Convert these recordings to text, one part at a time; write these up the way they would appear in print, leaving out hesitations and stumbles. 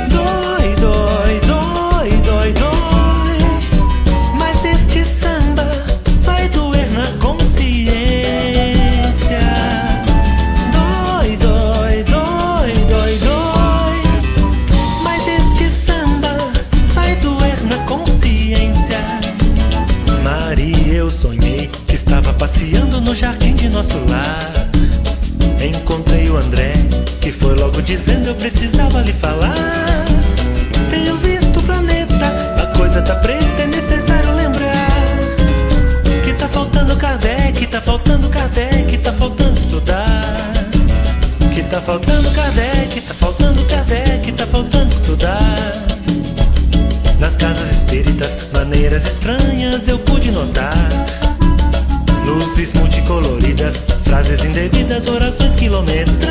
Dói, dói, dói, dói, dói. Mas este samba vai doer na consciência. Dói, dói, dói, dói, dói. Mas este samba vai doer na consciência. Maria, eu sonhei que estava passeando no jardim de nosso lar. Encontrei o André, que foi logo dizendo eu precisava lhe falar. Tenho visto o planeta, a coisa tá preta, é necessário lembrar que tá faltando Kardec, tá faltando Kardec, tá faltando estudar. Que tá faltando Kardec, tá faltando Kardec, tá faltando estudar. Nas casas espíritas, maneiras estranhas eu pude notar. Luzes multicoloridas, frases indevidas, orações quilometrais.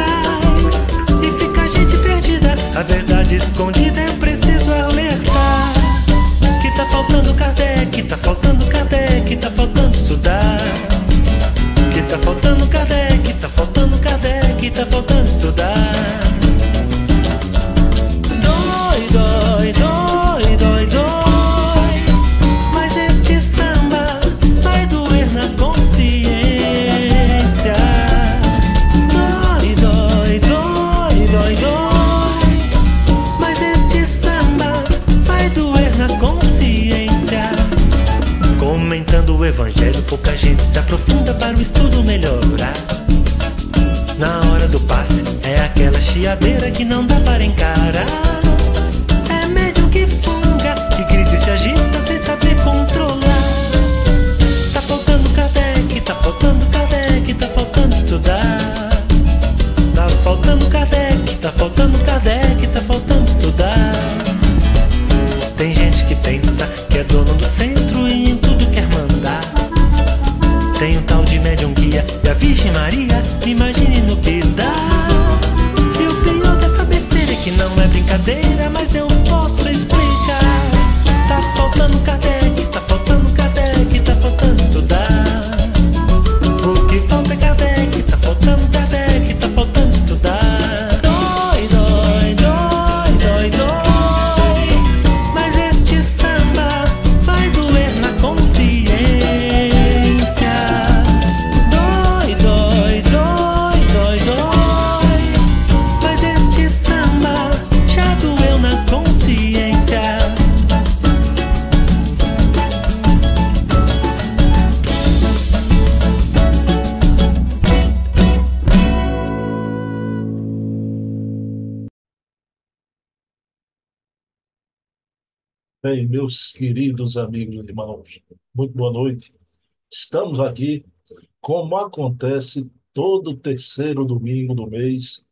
E fica a gente perdida, a verdade escondida, eu preciso alertar. Que tá faltando Kardec, tá faltando Kardec, tá faltando estudar. Que tá faltando Kardec, tá faltando Kardec, tá faltando estudar. Dói, dói, dói, dói, dói. Mas este samba vai doer na consciência. Dói, dói, dói, dói, dói. Mas este samba vai doer na consciência. Comentando o evangelho, pouca gente se aprofunda para o estudo melhorar. Na hora do passe, é aquela chiadeira que não dá para encarar. É médium que funga, que grita e se agita sem saber controlar. Tá faltando Kardec, tá faltando Kardec, tá faltando estudar. Tá faltando Kardec, tá faltando Kardec, tá faltando estudar. Tem gente que pensa que é dono do centro e em tudo quer mandar. Tem um tal de médium guia e a Virgem Maria, imagine no que dá. E o pior dessa besteira é que não é brincadeira, mas eu posso explicar. Tá faltando Kardec, tá faltando Kardec, tá faltando estudar. O que falta é Kardec, tá faltando Kardec, tá faltando estudar. Dói, dói, dói, dói, dói. Mas este samba vai doer na consciência. Dói, dói, dói, dói, dói. Mas este samba já doeu na consciência. Bem, meus queridos amigos e irmãos, muito boa noite. Estamos aqui, como acontece todo terceiro domingo do mês,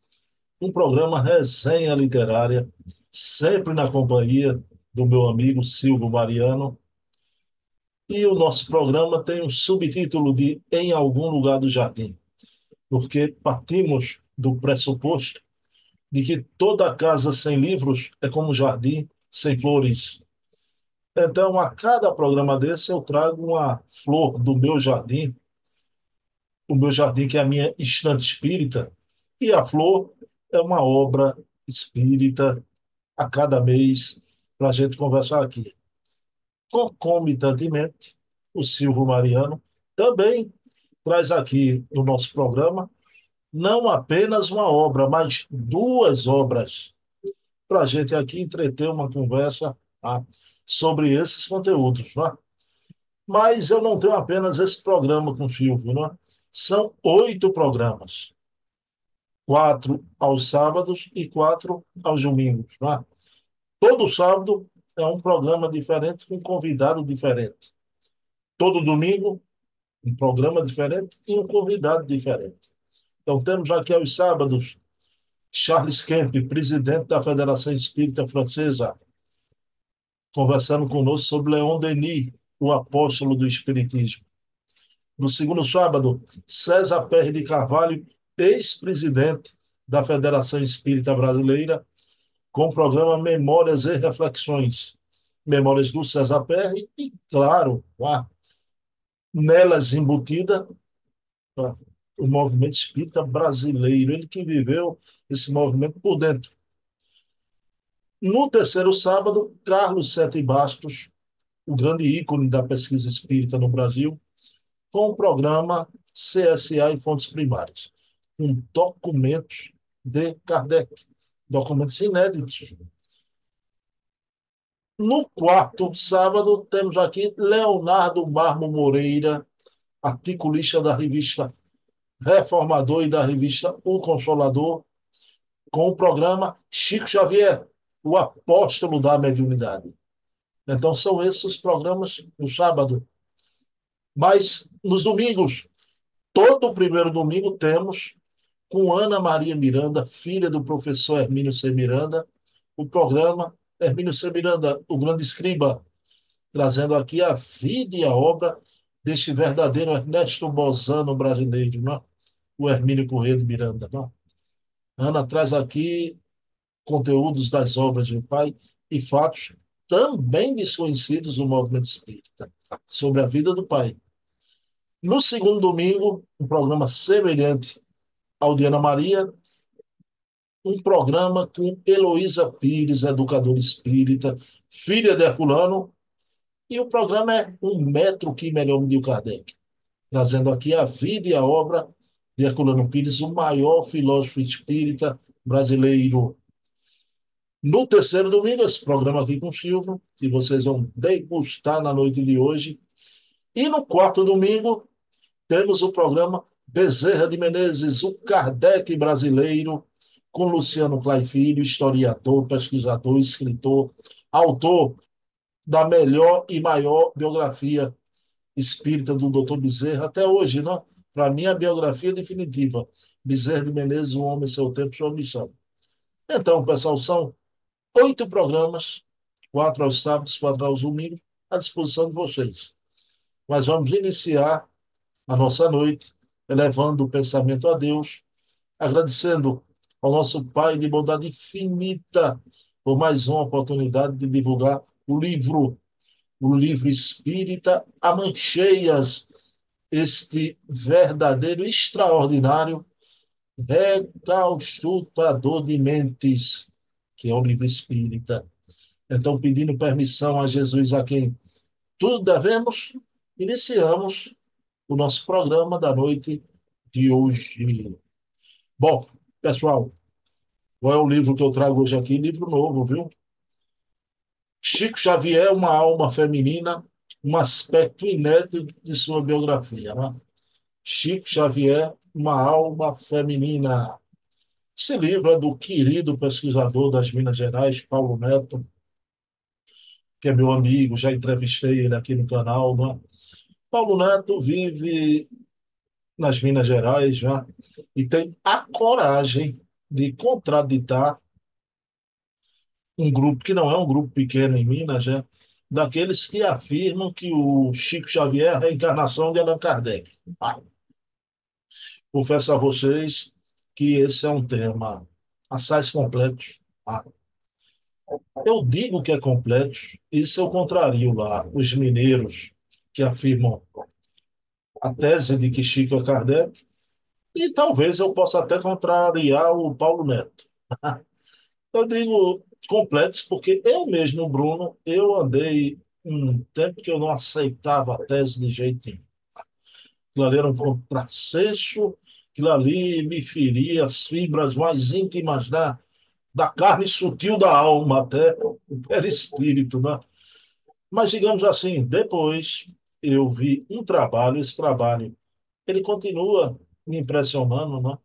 um programa Resenha Literária, sempre na companhia do meu amigo Silvio Mariano. E o nosso programa tem um subtítulo de Em Algum Lugar do Jardim, porque partimos do pressuposto de que toda casa sem livros é como um jardim sem flores. Então, a cada programa desse, eu trago uma flor do meu jardim, o meu jardim que é a minha estante espírita, e a flor é uma obra espírita a cada mês para a gente conversar aqui. Concomitantemente, o Silvio Mariano também traz aqui no nosso programa não apenas uma obra, mas duas obras para a gente aqui entreter uma conversa, tá, sobre esses conteúdos. Né? Mas eu não tenho apenas esse programa com o Silvio. Né? São 8 programas. 4 aos sábados e 4 aos domingos. Né? Todo sábado é um programa diferente com um convidado diferente. Todo domingo, um programa diferente e um convidado diferente. Então, temos aqui aos sábados Charles Kemp, presidente da Federação Espírita Francesa, conversando conosco sobre Leon Denis, o apóstolo do Espiritismo. No segundo sábado, César Perry de Carvalho, ex-presidente da Federação Espírita Brasileira, com o programa Memórias e Reflexões. Memórias do César Perry e, claro, nelas embutida, o movimento espírita brasileiro, ele que viveu esse movimento por dentro. No terceiro sábado, Carlos Sete Bastos, o grande ícone da pesquisa espírita no Brasil, com o programa CSA e Fontes Primárias, com documentos de Kardec, documentos inéditos. No quarto sábado, temos aqui Leonardo Marmo Moreira, articulista da revista Reformador e da revista O Consolador, com o programa Chico Xavier, o apóstolo da mediunidade. Então, são esses os programas no sábado. Mas, nos domingos, todo o primeiro domingo temos, com Ana Maria Miranda, filha do professor Hermínio C. Miranda, o programa Hermínio C. Miranda, o grande escriba, trazendo aqui a vida e a obra deste verdadeiro Ernesto Bozano brasileiro, não é? O Hermínio Corrêa de Miranda. Não é? Ana traz aqui conteúdos das obras do pai e fatos também desconhecidos do movimento espírita, sobre a vida do pai. No segundo domingo, um programa semelhante ao de Ana Maria, um programa com Heloísa Pires, educadora espírita, filha de Herculano, e o programa é Um Metro que Melhor Mediu Kardec, trazendo aqui a vida e a obra de Herculano Pires, o maior filósofo espírita brasileiro. No terceiro domingo, esse programa aqui com o Silvio, que vocês vão degustar na noite de hoje. E no quarto domingo, temos o programa Bezerra de Menezes, o Kardec brasileiro, com Luciano Clay Filho, historiador, pesquisador, escritor, autor da melhor e maior biografia espírita do Dr. Bezerra até hoje, né? Para mim, a biografia definitiva. Bezerra de Menezes, um homem, seu tempo, sua missão. Então, pessoal, são 8 programas, 4 aos sábados, 4 aos domingos, à disposição de vocês. Mas vamos iniciar a nossa noite elevando o pensamento a Deus, agradecendo ao nosso Pai de bondade infinita por mais uma oportunidade de divulgar o livro espírita a mancheias, este verdadeiro, extraordinário recalchutador de mentes, que é o livro espírita. Então, pedindo permissão a Jesus, a quem tudo devemos, iniciamos o nosso programa da noite de hoje. Bom, pessoal, qual é o livro que eu trago hoje aqui? Livro novo, viu? Chico Xavier, uma alma feminina, um aspecto inédito de sua biografia, né? Chico Xavier, uma alma feminina. Esse livro é do querido pesquisador das Minas Gerais, Paulo Neto, que é meu amigo, já entrevistei ele aqui no canal, né? Paulo Neto vive nas Minas Gerais já e tem a coragem de contraditar um grupo que não é um grupo pequeno em Minas, já, daqueles que afirmam que o Chico Xavier é a reencarnação de Allan Kardec. Ah, confesso a vocês que esse é um tema assaz complexo. Ah, eu digo que é complexo, isso eu contrario lá os mineiros que afirmam a tese de que Chico é Kardec, e talvez eu possa até contrariar o Paulo Neto. Eu digo complexo porque eu mesmo, Bruno, eu andei um tempo que eu não aceitava a tese de jeito nenhum. Aquilo ali era um contrassenso, aquilo ali me feria as fibras mais íntimas da carne sutil da alma, até o perispírito, né? Mas, digamos assim, depois eu vi um trabalho, esse trabalho, ele continua me impressionando, né?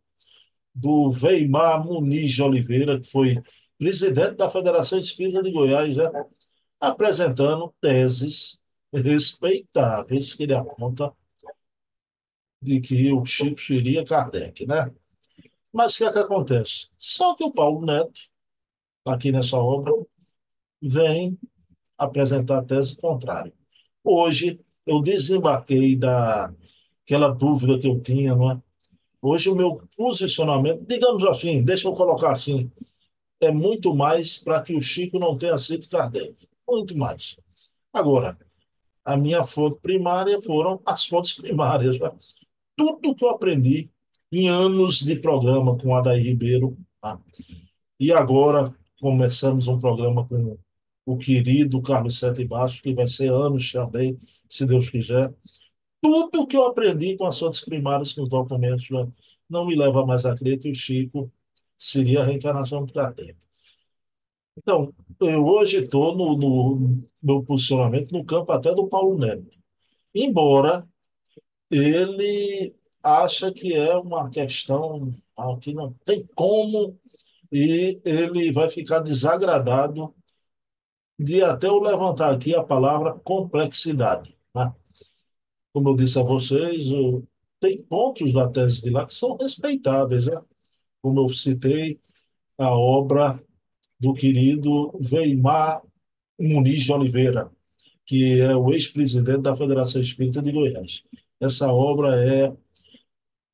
Do Weimar Muniz de Oliveira, que foi presidente da Federação Espírita de Goiás, né? Apresentando teses respeitáveis que ele aponta de que o Chico seria Kardec, né? Mas o que é que acontece? Só que o Paulo Neto, aqui nessa obra, vem apresentar a tese contrária. Hoje, eu desembarquei daquela dúvida que eu tinha, não é? Hoje, o meu posicionamento, digamos assim, deixa eu colocar assim, é muito mais para que o Chico não tenha sido Kardec. Muito mais. Agora, a minha fonte primária foram as fontes primárias, né? Tudo que eu aprendi em anos de programa com Adair Ribeiro, tá? E agora começamos um programa com o querido Carlos Sete Baixo, que vai ser anos também, se Deus quiser. Tudo que eu aprendi com as fontes primárias, com os documentos, né, não me leva mais a crer que o Chico seria a reencarnação de Kardec. Então, eu hoje estou no meu posicionamento no campo até do Paulo Neto. Embora ele acha que é uma questão que não tem como, e ele vai ficar desagradado de até eu levantar aqui a palavra complexidade, né? Como eu disse a vocês, tem pontos da tese de lá que são respeitáveis, né? Como eu citei, a obra do querido Weimar Muniz de Oliveira, que é o ex-presidente da Federação Espírita de Goiás. Essa obra é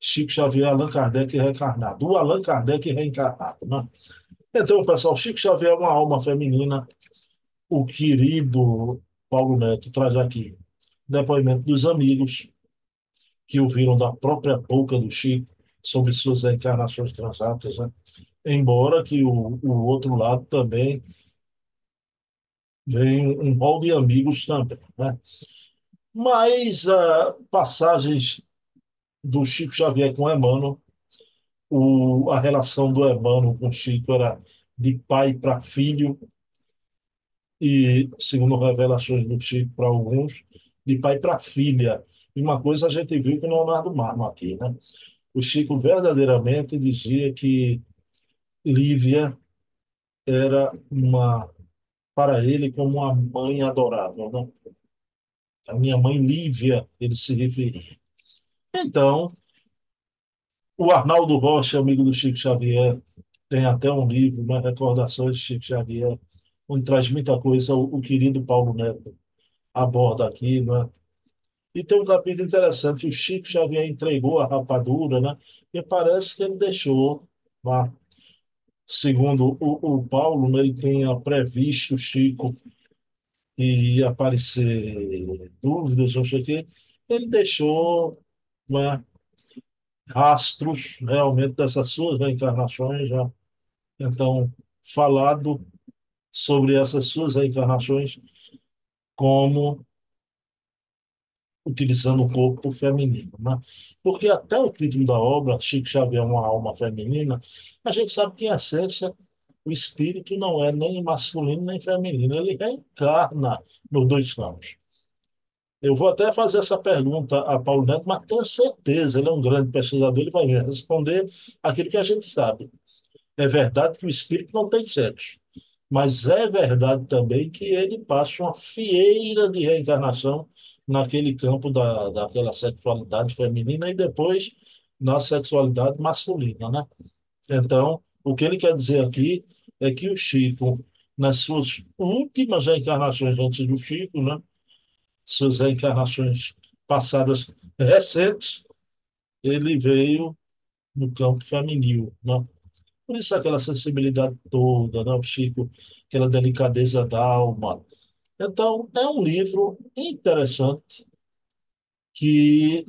Chico Xavier, Allan Kardec reencarnado. O Allan Kardec reencarnado, né? Então, pessoal, Chico Xavier é uma alma feminina. O querido Paulo Neto traz aqui depoimento dos amigos que ouviram da própria boca do Chico sobre suas reencarnações transatas, né? Embora que o outro lado também vem um rol de amigos também, né? Mas passagens do Chico Xavier com Emmanuel, a relação do Emmanuel com Chico era de pai para filho, e, segundo revelações do Chico para alguns, de pai para filha. E uma coisa a gente viu com o Leonardo Marmo aqui, né? O Chico verdadeiramente dizia que Lívia era para ele como uma mãe adorável, né? A minha mãe Lívia, ele se referia. Então, o Arnaldo Rocha, amigo do Chico Xavier, tem até um livro, né, Recordações de Chico Xavier, onde traz muita coisa, o querido Paulo Neto aborda aqui, né? E tem um capítulo interessante, o Chico Xavier entregou a rapadura, né? E parece que ele deixou, né? Segundo o Paulo, né, ele tinha previsto o Chico que ia aparecer dúvidas, não sei o quê. Ele deixou, né, rastros realmente dessas suas reencarnações já. Então, falado sobre essas suas reencarnações como utilizando o corpo feminino, né? Porque até o título da obra, Chico Xavier, uma alma feminina, a gente sabe que, em essência, o espírito não é nem masculino nem feminino, ele reencarna nos dois campos. Eu vou até fazer essa pergunta a Paulo Neto, mas tenho certeza, ele é um grande pesquisador, ele vai me responder aquilo que a gente sabe. É verdade que o espírito não tem sexo, mas é verdade também que ele passa uma fieira de reencarnação naquele campo daquela sexualidade feminina e depois na sexualidade masculina, né? Então, o que ele quer dizer aqui é que o Chico, nas suas últimas reencarnações antes do Chico, né? Suas reencarnações passadas recentes, ele veio no campo feminil, né? Por isso aquela sensibilidade toda, né? O Chico, aquela delicadeza da alma. Então, é um livro interessante que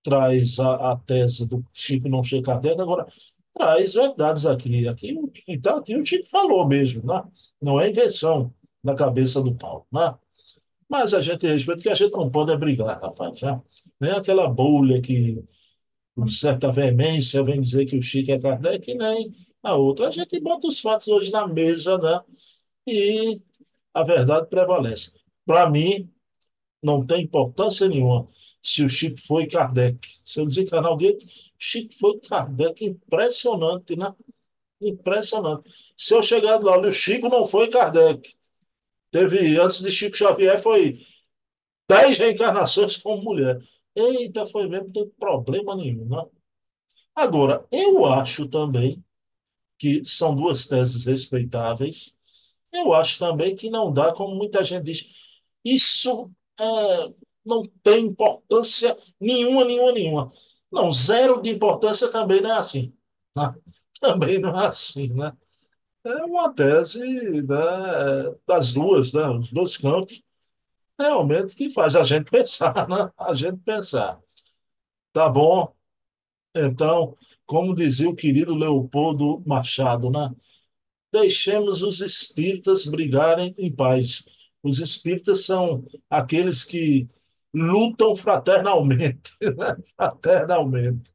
traz a tese do Chico não ser Kardec, agora traz verdades aqui. Aqui o que está aqui, o Chico falou mesmo, né? Não é invenção na cabeça do Paulo, né? Mas a gente respeita que a gente não pode é brigar, rapaz, né? Nem aquela bolha que, com certa veemência, vem dizer que o Chico é Kardec, nem a outra. A gente bota os fatos hoje na mesa, né? E a verdade prevalece. Para mim, não tem importância nenhuma se o Chico foi Kardec. Se eu desencarnar o dele, Chico foi Kardec. Impressionante, né? Impressionante. Se eu chegar lá, olha, o Chico não foi Kardec. Teve, antes de Chico Xavier, foi 10 reencarnações como mulher. Eita, foi mesmo, não tem problema nenhum, né? Agora, eu acho também que são duas teses respeitáveis. Eu acho também que não dá, como muita gente diz, isso não tem importância nenhuma, nenhuma, nenhuma. Não, zero de importância também não é assim, né? Também não é assim, né? É uma tese, né, das duas, né, os dois campos, realmente que faz a gente pensar, né? A gente pensar. Tá bom, Então, como dizia o querido Leopoldo Machado, né? Deixemos os espíritas brigarem em paz. Os espíritas são aqueles que lutam fraternalmente, né? Fraternalmente.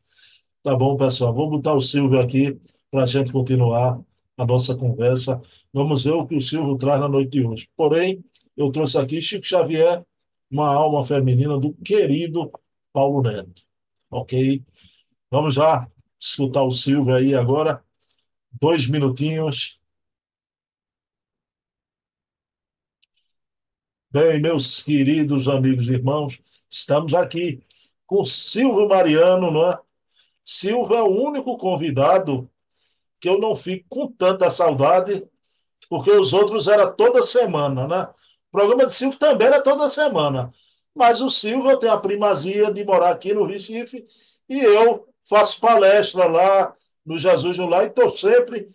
Tá bom, pessoal. Vou botar o Silvio aqui para a gente continuar a nossa conversa. Vamos ver o que o Silvio traz na noite de hoje. Porém, eu trouxe aqui Chico Xavier, uma alma feminina do querido Paulo Neto. Ok? Vamos já escutar o Silvio aí agora. 2 minutinhos. Bem, meus queridos amigos e irmãos, estamos aqui com Silvio Mariano, não é? Silvio é o único convidado que eu não fico com tanta saudade, porque os outros era toda semana, né? O programa de Silvio também era toda semana, mas o Silvio tem a primazia de morar aqui no Recife e eu faço palestra lá no Jesus Lá e estou sempre,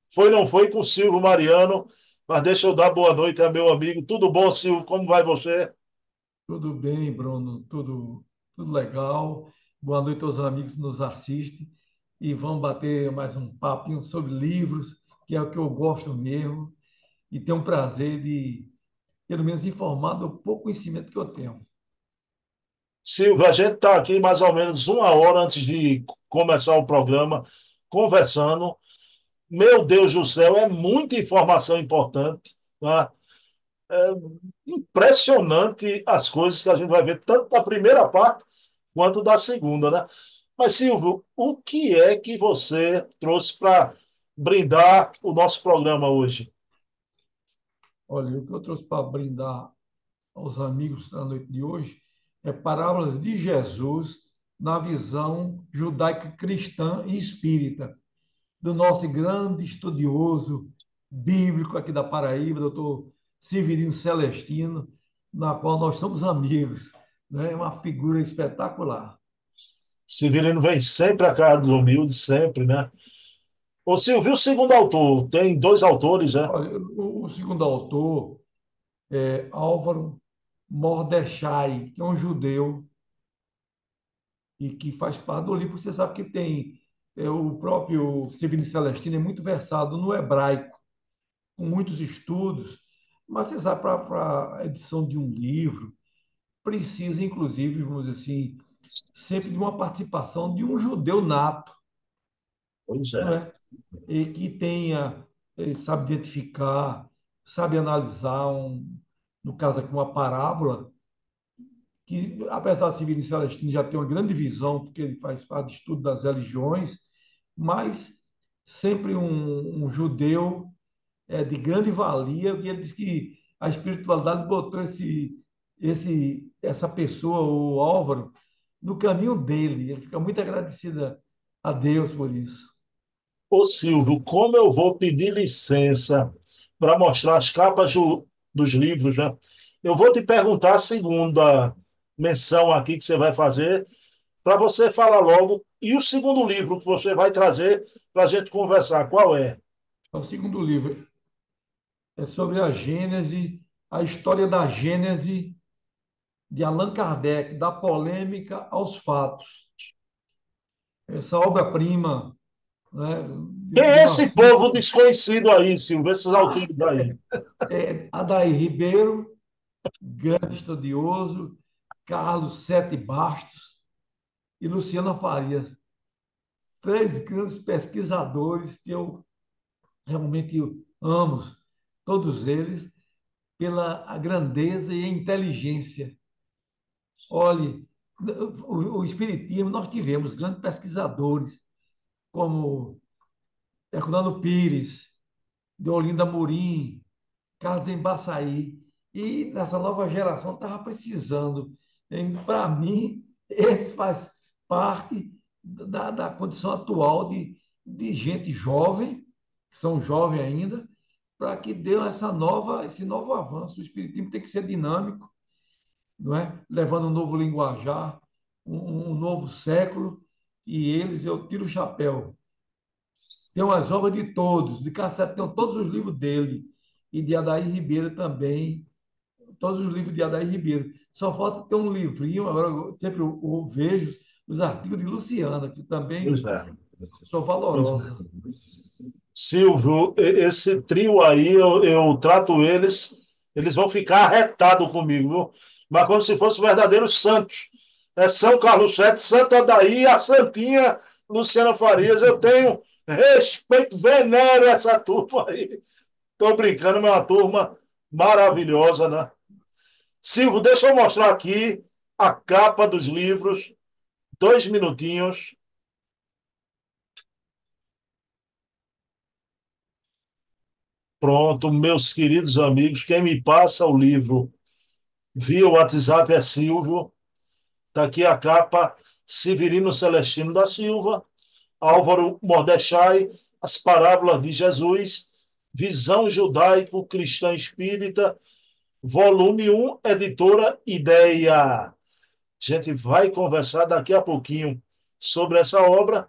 foi não foi, com o Silvio Mariano, mas deixa eu dar boa noite a meu amigo. Tudo bom, Silvio? Como vai você? Tudo bem, Bruno? Tudo legal. Boa noite aos amigos que nos assistem. E vamos bater mais um papinho sobre livros, que é o que eu gosto mesmo. E tenho um prazer de, pelo menos, informar do pouco conhecimento que eu tenho. Silvio, a gente está aqui mais ou menos 1 hora antes de começar o programa, conversando. Meu Deus do céu, é muita informação importante, né? É impressionante as coisas que a gente vai ver, tanto da primeira parte quanto da segunda, né? Mas, Silvio, o que é que você trouxe para brindar o nosso programa hoje? Olha, o que eu trouxe para brindar aos amigos da noite de hoje é parábolas de Jesus na visão judaica cristã e espírita, do nosso grande estudioso bíblico aqui da Paraíba, doutor Severino Celestino, na qual nós somos amigos. Né? É uma figura espetacular. Severino vem sempre a casa dos humildes, sempre, né? Ô, Silvio, o segundo autor, tem dois autores, né? Olha, o segundo autor é Álvaro Mordechai, que é um judeu e que faz parte do livro. Você sabe que tem o próprio Severino Celestino é muito versado no hebraico, com muitos estudos, mas você sabe, para a edição de um livro, precisa, inclusive, vamos dizer assim, sempre de uma participação de um judeu nato, Pois não é. é? E que tenha, sabe identificar, sabe analisar, no caso aqui, uma parábola, que, apesar de Severino Celestino já ter uma grande visão, porque ele faz parte de estudo das religiões, mas sempre um judeu de grande valia, e ele diz que a espiritualidade botou essa pessoa, o Álvaro, no caminho dele. Ele fica muito agradecido a Deus por isso. Ô Silvio, como eu vou pedir licença para mostrar as capas dos livros, né? Eu vou te perguntar a segunda menção aqui que você vai fazer, para você falar logo. E o segundo livro que você vai trazer para a gente conversar, qual é? O segundo livro é sobre a Gênese, a história da Gênese de Allan Kardec, da polêmica aos fatos. Essa obra-prima, né, Quem de é uma esse povo síntese, desconhecido aí, Silvio? Esses autores aí. Adair Ribeiro, grande estudioso, Carlos Sete Bastos e Luciana Farias, três grandes pesquisadores que eu realmente amo, todos eles, pela a grandeza e a inteligência. Olhe, o Espiritismo, nós tivemos grandes pesquisadores, como Herculano Pires, de Olinda Morim, Carlos Embaçaí, e nessa nova geração estava precisando. Para mim, esse faz parte da condição atual de gente jovem, que são jovens ainda, para que dê esse novo avanço. O Espiritismo tem que ser dinâmico, não é? Levando um novo linguajar, um novo século, e eles, eu tiro o chapéu. Tem umas obras de todos, de Cassete tem todos os livros dele, e de Adair Ribeiro também, todos os livros de Adair Ribeiro. Só falta ter um livrinho, agora eu sempre o vejo, os artigos de Luciana, que Pois também é. são Pois valorosos. é. Silvio, esse trio aí, eu trato eles vão ficar arretados comigo, viu? Mas como se fossem verdadeiros santos. É São Carlos Sete, Santo Adaí, a Santinha Luciana Farias. Eu tenho respeito, venero essa turma aí. Tô brincando, mas é uma turma maravilhosa, né? Silvio, deixa eu mostrar aqui a capa dos livros. 2 minutinhos. Pronto, meus queridos amigos, quem me passa o livro via WhatsApp é Silvio. Está aqui a capa, Severino Celestino da Silva, Álvaro Mordechai, As Parábolas de Jesus, Visão Judaico-Cristã Espírita, volume 1, editora Ideia. A gente vai conversar daqui a pouquinho sobre essa obra.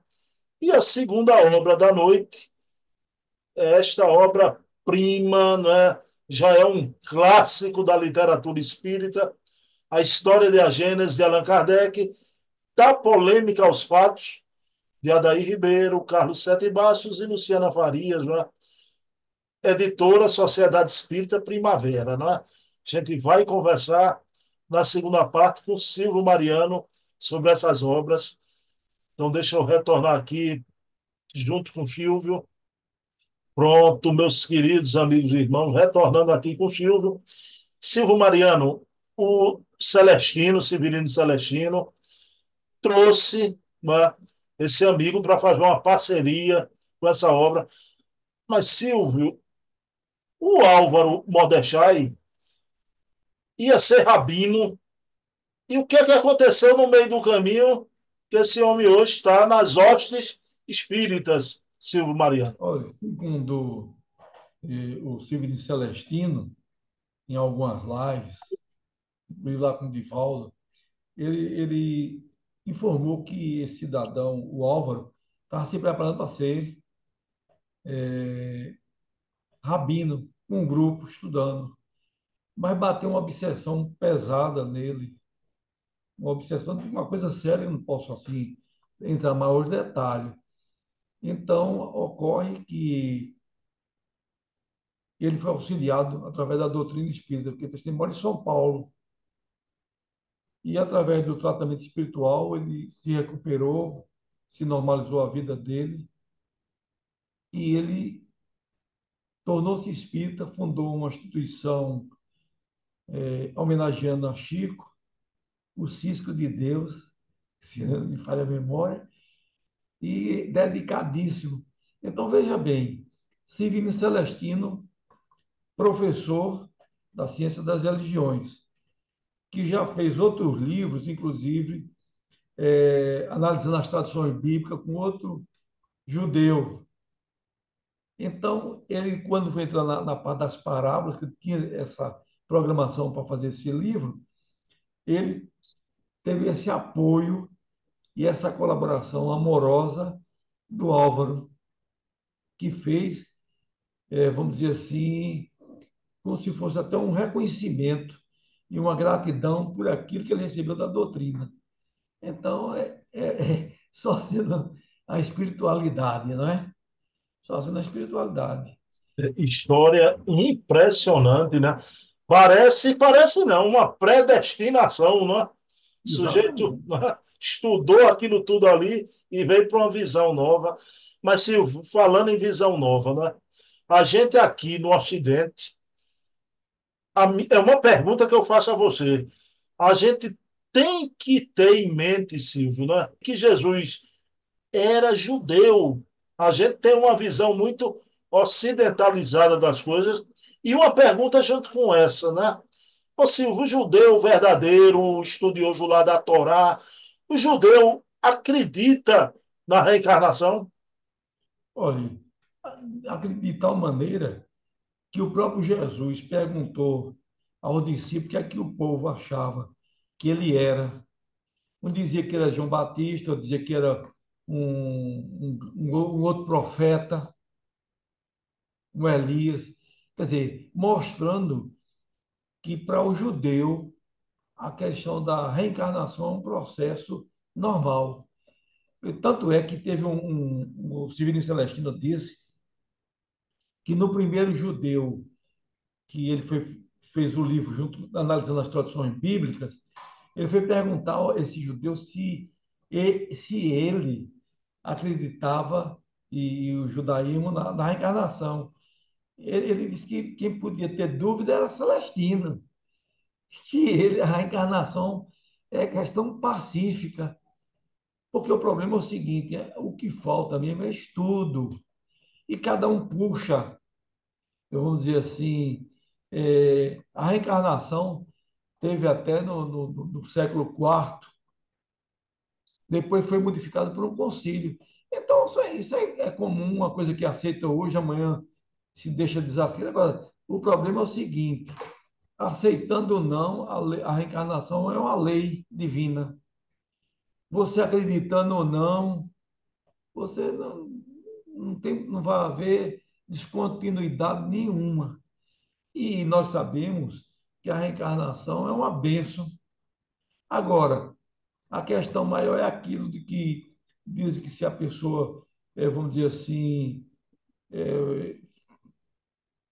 E a segunda obra da noite é esta obra-prima, né? Já é um clássico da literatura espírita, A História de a Gênese de Allan Kardec, da polêmica aos fatos, de Adair Ribeiro, Carlos Sete Bastos e Luciana Farias, né? Editora Sociedade Espírita Primavera. Né? A gente vai conversar na segunda parte com Silvio Mariano sobre essas obras. Então, deixa eu retornar aqui junto com o Silvio. Pronto, meus queridos amigos e irmãos, retornando aqui com o Silvio. Silvio Mariano, o Celestino, Severino Celestino, trouxe, né, esse amigo para fazer uma parceria com essa obra. Mas, Silvio, o Álvaro Mordechai ia ser rabino. E o que é que aconteceu no meio do caminho que esse homem hoje está nas hostes espíritas, Silvio Mariano? Olha, segundo o Silvio Celestino, em algumas lives, inclusive lá com o Divaldo, ele informou que esse cidadão, o Álvaro, estava se preparando para ser rabino, com um grupo, estudando. Mas bateu uma obsessão pesada nele, uma obsessão de uma coisa séria, eu não posso assim entrar em maiores detalhes. Então, ocorre que ele foi auxiliado através da doutrina espírita, porque ele mora em São Paulo. E através do tratamento espiritual, ele se recuperou, se normalizou a vida dele e ele tornou-se espírita, fundou uma instituição homenageando a Chico, o Cisco de Deus, se não me falha a memória, e dedicadíssimo. Então, veja bem, Severino Celestino, professor da ciência das religiões, que já fez outros livros, inclusive analisando as tradições bíblicas com outro judeu. Então, ele, quando foi entrar na parte das parábolas, que tinha essa programação para fazer esse livro, ele teve esse apoio e essa colaboração amorosa do Álvaro, que fez, vamos dizer assim, como se fosse até um reconhecimento e uma gratidão por aquilo que ele recebeu da doutrina. Então, só sendo a espiritualidade, não é? Só sendo a espiritualidade. História impressionante, né? Parece não, uma predestinação, né? O sujeito, Exatamente. né, estudou aquilo tudo ali e veio para uma visão nova. Mas, Silvio, falando em visão nova, né? A gente aqui no Ocidente, é uma pergunta que eu faço a você. A gente tem que ter em mente, Silvio, né, que Jesus era judeu. A gente tem uma visão muito ocidentalizada das coisas. E uma pergunta junto com essa, né? Ô Silvio, o judeu verdadeiro, o estudioso lá da Torá, o judeu acredita na reencarnação? Olha, acredito de tal maneira que o próprio Jesus perguntou ao discípulo o que é que o povo achava que ele era. Um dizia que era João Batista, outro dizia que era um outro profeta, um Elias. Quer dizer, mostrando que para o judeu a questão da reencarnação é um processo normal. E tanto é que teve o Severino Celestino disse que no primeiro judeu que fez o livro junto, analisando as traduções bíblicas, ele foi perguntar a esse judeu se ele acreditava, e o judaísmo, na reencarnação. Ele disse que quem podia ter dúvida era Celestino, que a reencarnação é questão pacífica, porque o problema é o seguinte, o que falta mesmo é estudo, e cada um puxa, vamos dizer assim, a reencarnação teve até no século IV, depois foi modificado por um concílio. Então, isso é comum, uma coisa que aceita hoje, amanhã se deixa desafiar. Agora, o problema é o seguinte: aceitando ou não, a reencarnação é uma lei divina. Você acreditando ou não, você não vai haver descontinuidade nenhuma. E nós sabemos que a reencarnação é uma bênção. Agora, a questão maior é aquilo de que diz que se a pessoa, vamos dizer assim,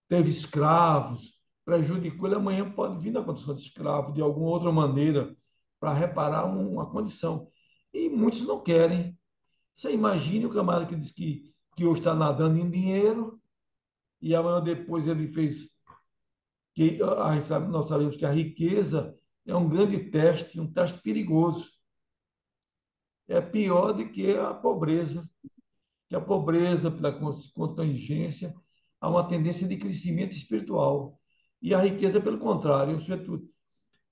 teve escravos, prejudicou ele, amanhã pode vir na condição de escravo de alguma outra maneira para reparar uma condição. E muitos não querem. Você imagine o camarada que diz que hoje está nadando em dinheiro e amanhã depois ele fez que nós sabemos que a riqueza é um grande teste, um teste perigoso. É pior do que a pobreza, pela contingência, há uma tendência de crescimento espiritual. E a riqueza, pelo contrário, o sujeito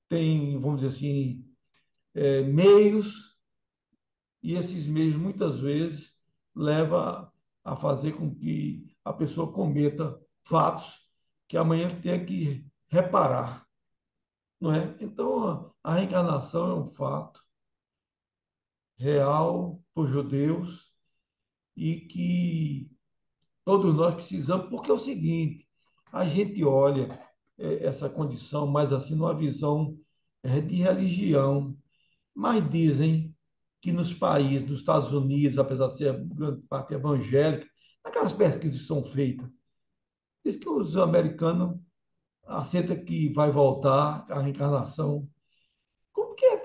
tem, vamos dizer assim, meios, e esses meios, muitas vezes, levam a fazer com que a pessoa cometa fatos que amanhã tenha que reparar, não é? Então, a reencarnação é um fato real para os judeus e que todos nós precisamos, porque é o seguinte, a gente olha essa condição mais assim numa visão de religião, mas dizem que nos países, dos Estados Unidos, apesar de ser grande parte evangélica, aquelas pesquisas que são feitas, diz que os americanos aceitam que vai voltar a reencarnação. Como que é?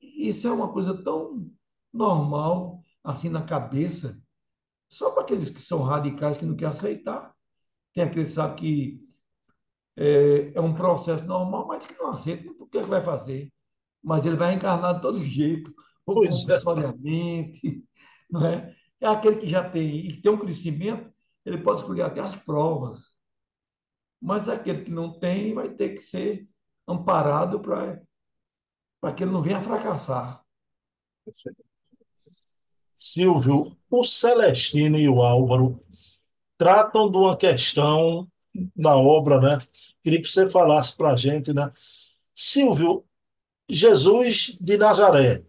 Isso é uma coisa tão normal assim na cabeça, só para aqueles que são radicais que não querem aceitar. Tem aqueles que sabem que é um processo normal, mas que não aceita, o que é que vai fazer? Mas ele vai encarnar de todo jeito, ou Pois é, compulsoriamente, não é? É aquele que já tem, e que tem um crescimento, ele pode escolher até as provas, mas aquele que não tem vai ter que ser amparado para que ele não venha a fracassar. Silvio, o Celestino e o Álvaro tratam de uma questão na obra, né? Queria que você falasse para a gente, né? Silvio, Jesus de Nazaré.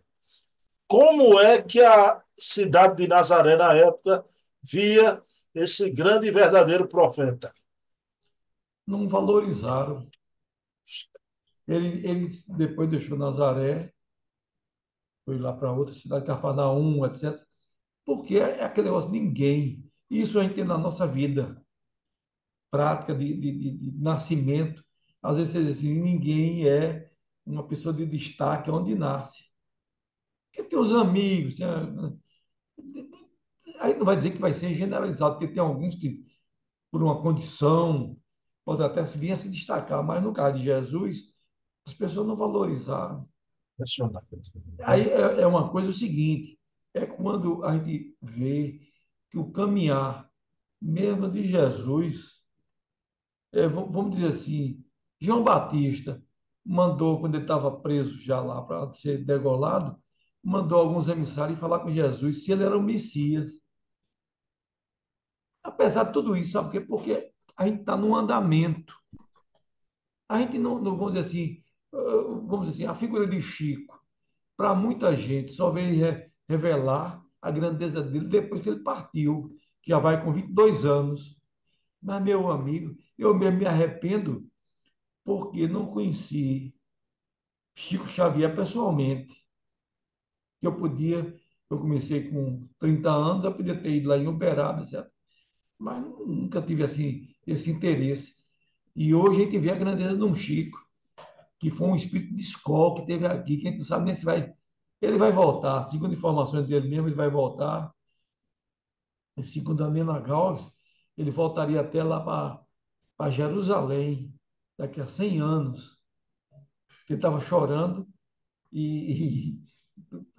Como é que a cidade de Nazaré, na época, via esse grande e verdadeiro profeta? Não valorizaram. Ele depois deixou Nazaré, foi lá para outra cidade, Cafarnaum, etc. Porque é aquele negócio, ninguém. Isso a gente tem na nossa vida prática de nascimento. Às vezes você diz assim, ninguém é uma pessoa de destaque onde nasce. Porque tem os amigos, aí não vai dizer que vai ser generalizado, porque tem alguns que, por uma condição, podem até vir a se destacar, mas no caso de Jesus, as pessoas não valorizaram. Impressionante. Aí é uma coisa o seguinte, é quando a gente vê que o caminhar mesmo de Jesus, vamos dizer assim, João Batista mandou, quando ele estava preso já lá para ser degolado, mandou alguns emissários falar com Jesus se ele era o Messias. Apesar de tudo isso, sabe por quê? Porque a gente está num andamento. A gente não vamos dizer assim, vamos dizer assim, a figura de Chico, para muita gente, só veio revelar a grandeza dele depois que ele partiu, que já vai com 22 anos. Mas, meu amigo, eu mesmo me arrependo porque não conheci Chico Xavier pessoalmente. que eu comecei com 30 anos, eu podia ter ido lá em Uberaba, certo? Mas nunca tive assim, esse interesse. E hoje a gente vê a grandeza de um Chico, que foi um espírito de escola que teve aqui, que a gente não sabe nem se vai. Ele vai voltar, segundo informações dele mesmo, ele vai voltar. E segundo a Nena Galves, ele voltaria até lá para Jerusalém, daqui a 100 anos. Ele estava chorando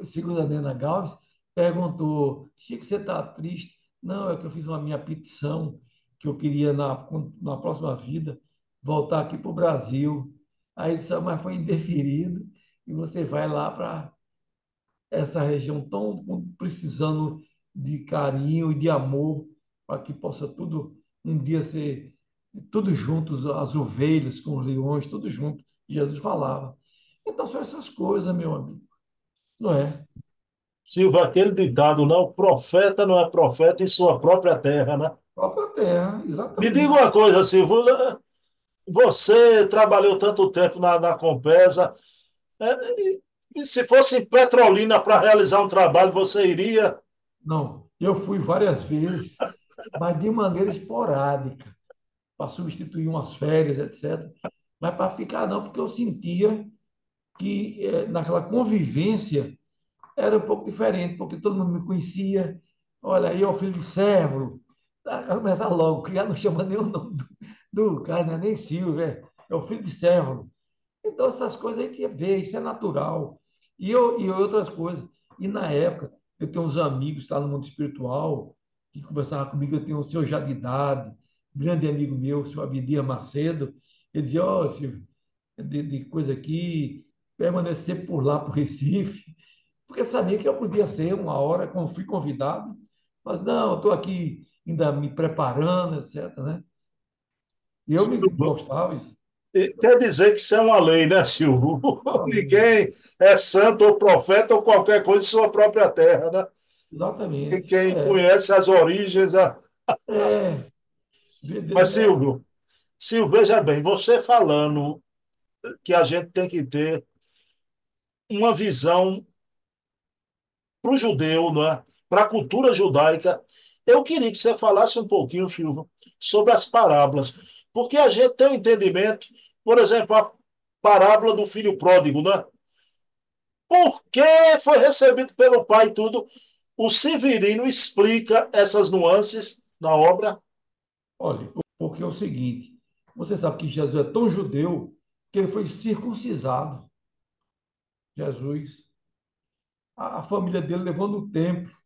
segundo a Nena Galves, perguntou: Chico, você está triste? Não, é que eu fiz uma minha petição, que eu queria, na próxima vida, voltar aqui para o Brasil. Aí ele disse: "Ah, mas foi indeferido, e você vai lá para essa região tão precisando de carinho e de amor, para que possa tudo um dia ser tudo juntos, as ovelhas com os leões, tudo junto. Jesus falava. Então são essas coisas, meu amigo, não é? Silva, aquele ditado, não, profeta não é profeta em sua própria terra, né? Própria terra, Me diga exatamente. uma coisa, Silva, você trabalhou tanto tempo na Compesa, e se fosse em Petrolina para realizar um trabalho, você iria? Não, eu fui várias vezes, mas de maneira esporádica, para substituir umas férias, etc. Mas para ficar não, porque eu sentia que naquela convivência era um pouco diferente, porque todo mundo me conhecia. Olha, aí é o filho de servo. Tá, começa logo, que já não chama nem o nome do cara, né? Nem Silvio, é o filho de servo. Então, essas coisas a gente vê, isso é natural. E outras coisas. E na época, eu tenho uns amigos que estão no mundo espiritual, que conversavam comigo, eu tenho um senhor já de idade, grande amigo meu, o senhor Abidia Macedo, ele dizia: ó, Silvio, de coisa aqui, permanecer por lá, por Recife, porque sabia que eu podia ser uma hora, quando fui convidado, mas não, eu estou aqui ainda me preparando, etc, né? E eu me gostava, isso, E quer dizer que isso é uma lei, né, Silvio? falei, Ninguém é santo ou profeta ou qualquer coisa em sua própria terra, né? E exatamente. quem conhece as origens. É, Mas, é, Silvio, veja bem, você falando que a gente tem que ter uma visão para o judeu, né? Para a cultura judaica, eu queria que você falasse um pouquinho, Silvio, sobre as parábolas. Porque a gente tem um entendimento, por exemplo, a parábola do filho pródigo, né? Por que foi recebido pelo pai e tudo? O Severino explica essas nuances na obra. olha, porque é o seguinte, você sabe que Jesus é tão judeu que ele foi circuncisado. Jesus, a família dele levou no templo.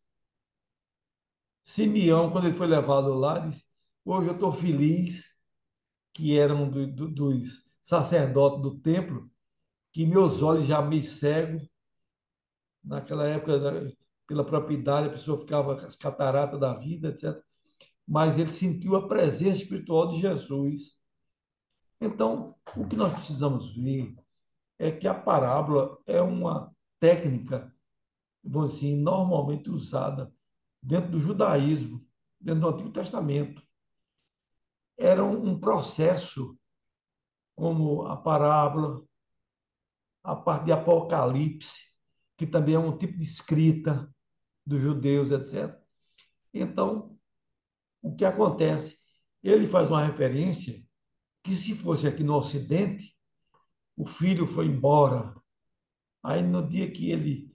Simeão, quando ele foi levado lá, disse: hoje eu estou feliz, que era um dos sacerdotes do templo, que meus olhos já meio cegos, naquela época, pela propriedade, a pessoa ficava com as cataratas da vida, etc. Mas ele sentiu a presença espiritual de Jesus. Então, o que nós precisamos ver é que a parábola é uma técnica, vamos dizer assim, normalmente usada dentro do judaísmo, dentro do Antigo Testamento. Era um processo como a parábola, a parte de Apocalipse, que também é um tipo de escrita dos judeus, etc. Então, o que acontece? Ele faz uma referência que, se fosse aqui no Ocidente, o filho foi embora. Aí, no dia que ele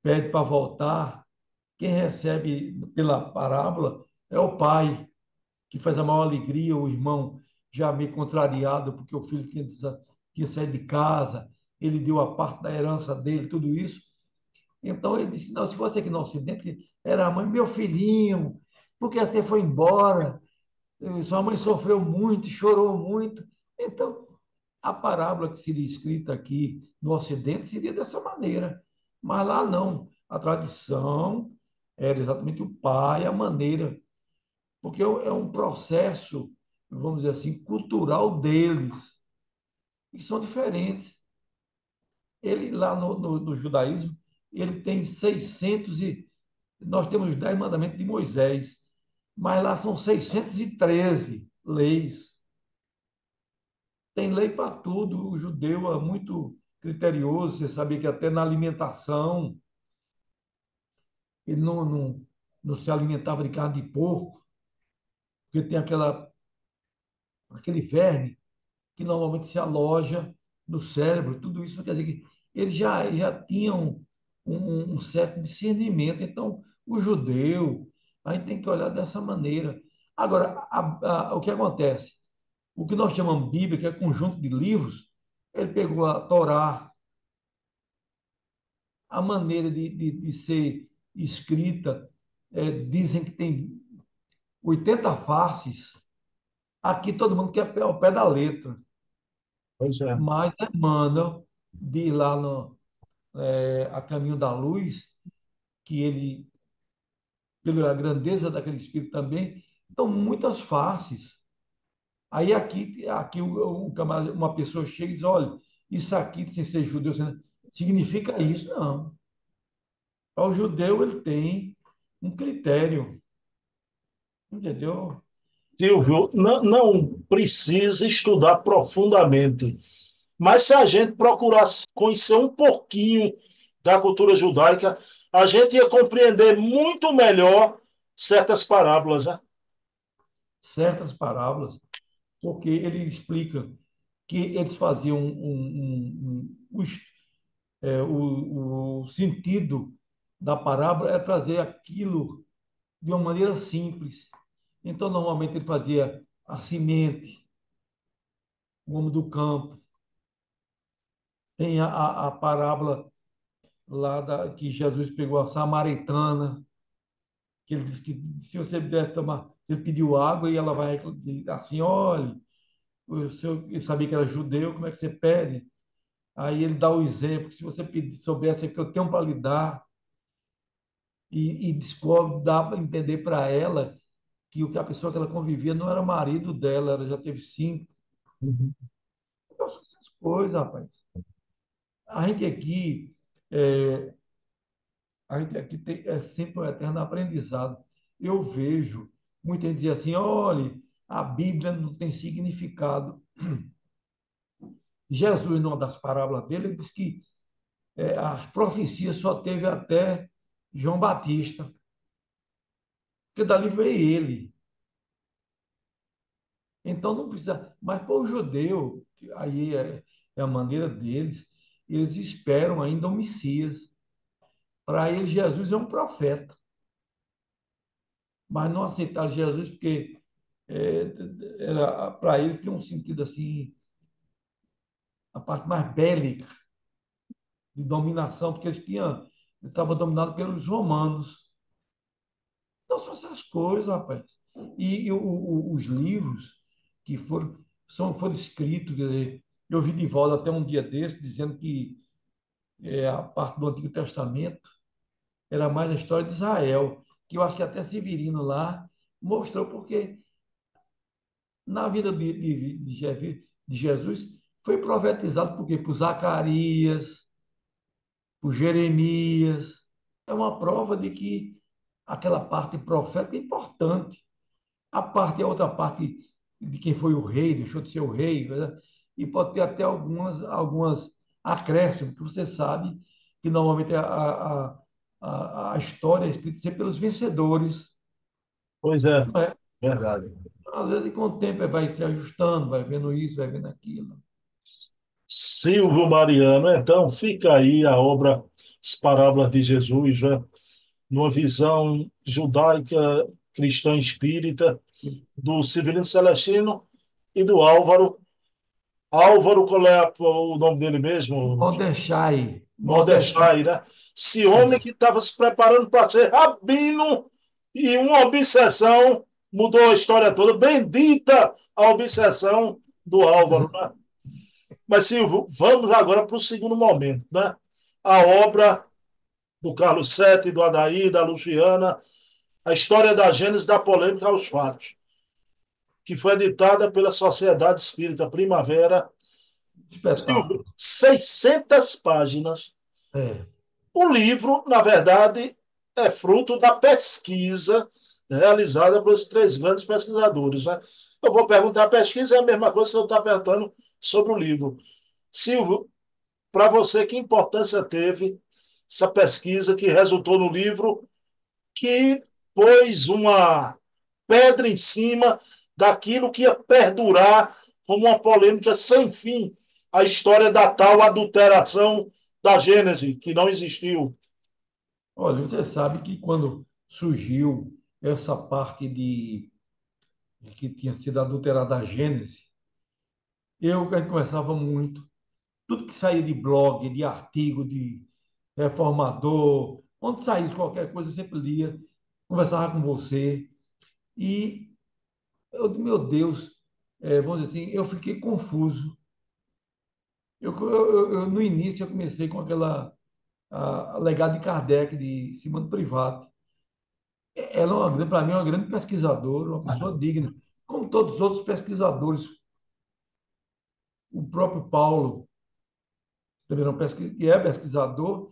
pede para voltar, quem recebe pela parábola é o pai, que faz a maior alegria, o irmão já meio contrariado, porque o filho tinha saído de casa, ele deu a parte da herança dele, tudo isso. Então ele disse: não, se fosse aqui no Ocidente, era a mãe, meu filhinho, porque você foi embora? Sua mãe sofreu muito, chorou muito. Então, a parábola que seria escrita aqui no Ocidente seria dessa maneira. Mas lá não. A tradição era exatamente o pai, a maneira, porque é um processo, vamos dizer assim, cultural deles, e são diferentes. Ele, lá no judaísmo, ele tem 600 e... Nós temos os 10 mandamentos de Moisés, mas lá são 613 leis. Tem lei para tudo. O judeu é muito criterioso. Você sabia que até na alimentação Ele não se alimentava de carne de porco, porque tem aquele verme que normalmente se aloja no cérebro. Tudo isso quer dizer que eles já tinham um certo discernimento. Então, o judeu, a gente tem que olhar dessa maneira. Agora, o que acontece? O que nós chamamos de Bíblia, que é conjunto de livros, ele pegou a Torá, a maneira de ser escrita, dizem que tem 80 faces. Aqui todo mundo quer ao pé da letra, Pois é. mas Emmanuel, de ir lá no, a Caminho da Luz, que ele, pela grandeza daquele espírito também, então muitas faces. Aí aqui uma pessoa chega e diz, olha, isso aqui, sem ser judeu, significa isso? Não. O judeu, ele tem um critério, entendeu? Silvio, não precisa estudar profundamente, mas se a gente procurasse conhecer um pouquinho da cultura judaica, a gente ia compreender muito melhor certas parábolas, né? Certas parábolas, porque ele explica que eles faziam o sentido da parábola é trazer aquilo de uma maneira simples. Então, normalmente, ele fazia a semente, o homem do campo. Tem a parábola que Jesus pegou a samaritana, que ele disse que se você pudesse tomar, ele pediu água e ela vai assim, olhe, o senhor ele sabia que era judeu, como é que você pede? Aí ele dá o exemplo, que se você soubesse o que eu tenho para lhe dar, e descobre, dá para entender para ela que a pessoa que ela convivia não era marido dela, ela já teve cinco. Uhum. Então, são essas coisas, rapaz. A gente aqui, é, a gente aqui é sempre um eterno aprendizado. Eu vejo muita gente dizer assim, olha, a Bíblia não tem significado. Jesus, numa das parábolas dele, ele diz que a profecia só teve até João Batista, porque dali veio ele. Então não precisa. Mas para o judeu, aí é a maneira deles, eles esperam ainda o Messias. Para eles, Jesus é um profeta, mas não aceitaram Jesus porque para eles tem um sentido assim, a parte mais bélica de dominação, porque eles estavam dominados pelos romanos. Então são essas coisas, rapaz. Os livros que foram escritos, quer dizer, eu vi de volta até um dia desse dizendo que a parte do Antigo Testamento era mais a história de Israel, que eu acho que até Severino lá mostrou, porque na vida de Jesus foi profetizado por quê? Por Zacarias, por Jeremias. É uma prova de que aquela parte profética é importante. A outra parte de quem foi o rei, deixou de ser o rei, né? E pode ter até algumas acréscimos, que você sabe que normalmente a história é escrita sempre pelos vencedores. Pois é, Não é? verdade. Às vezes, com o tempo, vai se ajustando, vai vendo isso, vai vendo aquilo. Silvio Mariano, então fica aí a obra As Parábolas de Jesus, né? Numa visão judaica, cristã espírita, do Severino Celestino e do Álvaro. Álvaro, qual é o nome dele mesmo? Mordecai, Mordecai. Mordecai, né? Esse homem que estava se preparando para ser rabino e uma obsessão mudou a história toda. Bendita a obsessão do Álvaro, né? Mas, Silvio, vamos agora para o segundo momento, né? A obra do Carlos Sete, do Adair, da Luciana, a história da Gênese da polêmica aos fatos, que foi editada pela Sociedade Espírita Primavera. Silvio, Espetáculo. 600 páginas. É. O livro, na verdade, é fruto da pesquisa realizada por esses três grandes pesquisadores, né? Eu vou perguntar, a pesquisa é a mesma coisa que eu estou perguntando sobre o livro. Silvio, para você, que importância teve essa pesquisa que resultou no livro que pôs uma pedra em cima daquilo que ia perdurar como uma polêmica sem fim, a história da tal adulteração da Gênese, que não existiu. Olha, você sabe que quando surgiu essa parte de que tinha sido adulterada a Gênesis, a gente conversava muito. Tudo que saía de blog, de artigo, de reformador, onde saísse qualquer coisa, eu sempre lia, conversava com você. E meu Deus, vamos dizer assim, eu fiquei confuso. No início, eu comecei com aquela a legado de Kardec, de Simone Privat. Ela, para mim, é uma grande pesquisadora, uma pessoa digna, como todos os outros pesquisadores. O próprio Paulo, também não que é pesquisador,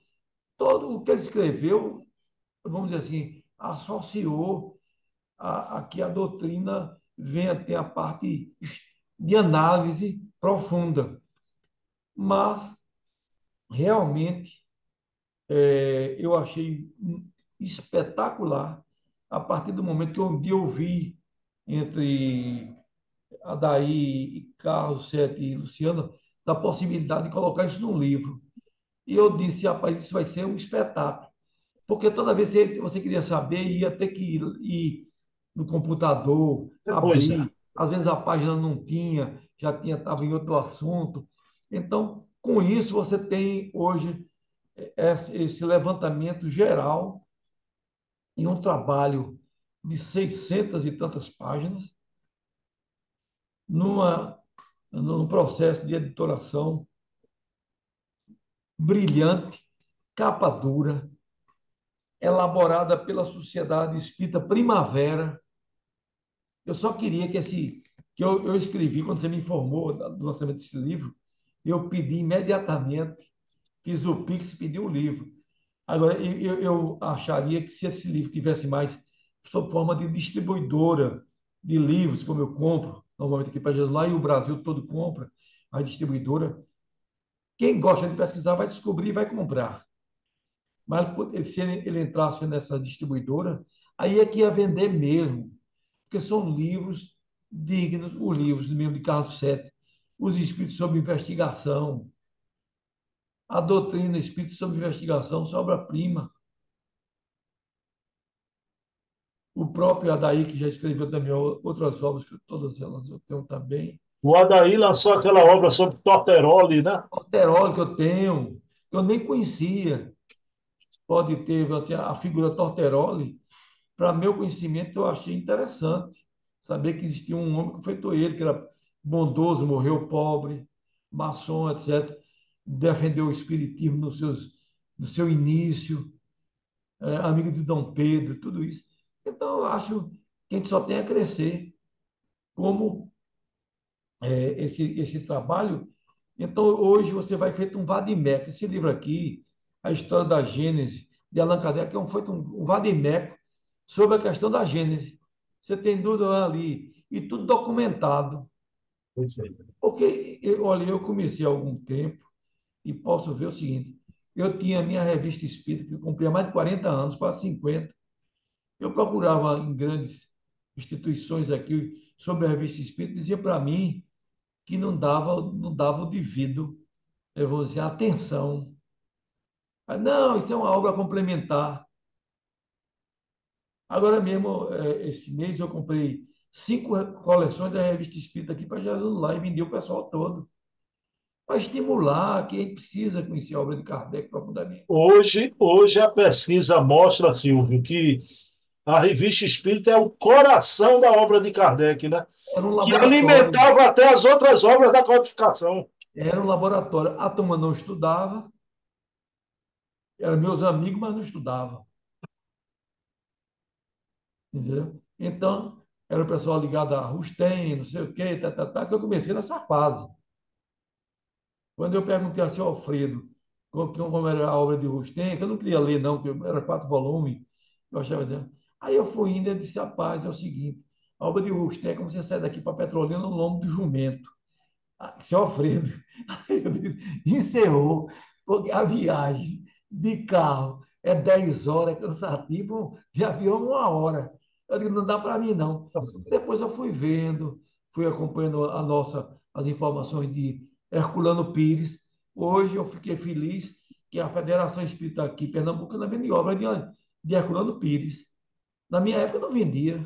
todo o que ele escreveu, vamos dizer assim, associou a que a doutrina venha ter a parte de análise profunda. Mas, realmente, eu achei espetacular a partir do momento que um dia eu vi entre Adair, Carlos Sete e Luciana da possibilidade de colocar isso num livro. E eu disse, rapaz, isso vai ser um espetáculo. Porque toda vez que você queria saber, ia ter que ir no computador, Pois é. abrir. Às vezes a página não tinha, já tinha, estava em outro assunto. Então, com isso, você tem hoje esse levantamento geral em um trabalho de 600 e tantas páginas, numa, num processo de editoração brilhante, capa dura, elaborada pela Sociedade Espírita Primavera. Eu só queria que eu escrevi, quando você me informou do lançamento desse livro, eu pedi imediatamente, fiz o Pix e pedi o livro. Agora, eu acharia que se esse livro tivesse mais sob forma de distribuidora de livros, como eu compro, normalmente aqui para Jesus, lá e o Brasil todo compra, a distribuidora, quem gosta de pesquisar vai descobrir e vai comprar. Mas se ele entrasse nessa distribuidora, aí é que ia vender mesmo, porque são livros dignos, os livros do mesmo de Carlos Sete, os Espíritos sobre Investigação, a doutrina Espírito sobre Investigação, obra-prima. O próprio Adair, que já escreveu também outras obras, que todas elas eu tenho também. O Adair lançou aquela obra sobre Torteroli, né? Torteroli que eu tenho, que eu nem conhecia. Pode ter assim, a figura Torteroli, para meu conhecimento, eu achei interessante saber que existia um homem que feito ele, que era bondoso, morreu pobre, maçom, etc. Defendeu o espiritismo no seu início, amigo de Dom Pedro, tudo isso. Então, eu acho que a gente só tem a crescer como esse trabalho. Então, hoje você vai feito um vadimeco. Esse livro aqui, A História da Gênese, de Allan Kardec, é feito um vadimeco sobre a questão da Gênese. Você tem dúvida ali, e tudo documentado. Porque, olha, eu comecei há algum tempo e posso ver o seguinte: eu tinha a minha revista espírita, que eu comprei há mais de 40 anos, quase 50. Eu procurava em grandes instituições aqui sobre a revista espírita, dizia para mim que não dava o devido, eu vou dizer, atenção. Não, isso é uma obra complementar. Agora mesmo, esse mês, eu comprei 5 coleções da revista Espírita aqui para Jesus lá e vendi o pessoal todo. Para estimular quem precisa conhecer a obra de Kardec profundamente. Hoje a pesquisa mostra, Silvio, que a Revista Espírita é o coração da obra de Kardec, né? Era um Que laboratório. alimentava até as outras obras da codificação. Era um laboratório. A turma não estudava, eram meus amigos, mas não estudavam. Entendeu? Então, era o pessoal ligado a Rustem, não sei o quê, que eu comecei nessa fase. Quando eu perguntei a seu Alfredo como era a obra de Rustem, que eu não queria ler, não, porque era 4 volumes, eu achava. Aí eu fui indo e disse, rapaz, é o seguinte, a obra de Rustem é como você sair daqui para Petrolina no lombo do jumento. Seu Alfredo, aí eu disse, encerrou, porque a viagem de carro é 10 horas, é cansativo, de avião 1 hora. Eu digo, não dá para mim, não. Depois eu fui vendo, fui acompanhando as informações de Herculano Pires. Hoje eu fiquei feliz que a Federação Espírita aqui, Pernambucana, vende obra de Herculano Pires. Na minha época eu não vendia,